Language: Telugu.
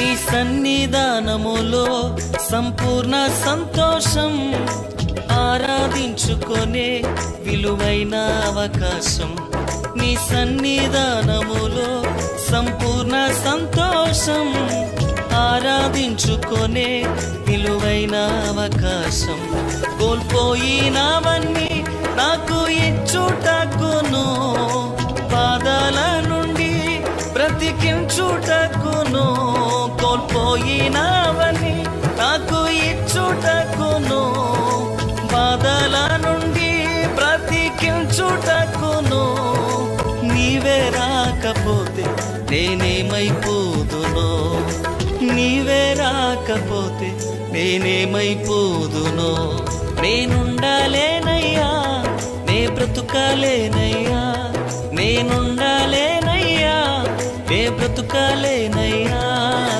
నీ సన్నిధానములో సంపూర్ణ సంతోషం, ఆరాధించుకొనే విలువైన అవకాశం. నీ సన్నిధానములో సంపూర్ణ సంతోషం, ఆరాధించుకొనే విలువైన అవకాశం. కోల్పోయినవన్నీ నాకు ఇచ్చుటకును, బాధల నుండి బ్రతికించుటకును. కోల్పోయినవన్నీ నాకు ఇచ్చుటకును, బాధల నుండి బ్రతికించుటకును. నీవే రాకపోతే నేనేమైపోదునో, నీవే రాకపోతే నేనేమైపోదునో. నేనుండాలేనయ్యా, నే బ్రతుకాలేనయ్యా, నేనుండాలేనయ్యా, నే బ్రతుకాలేనయ్యా.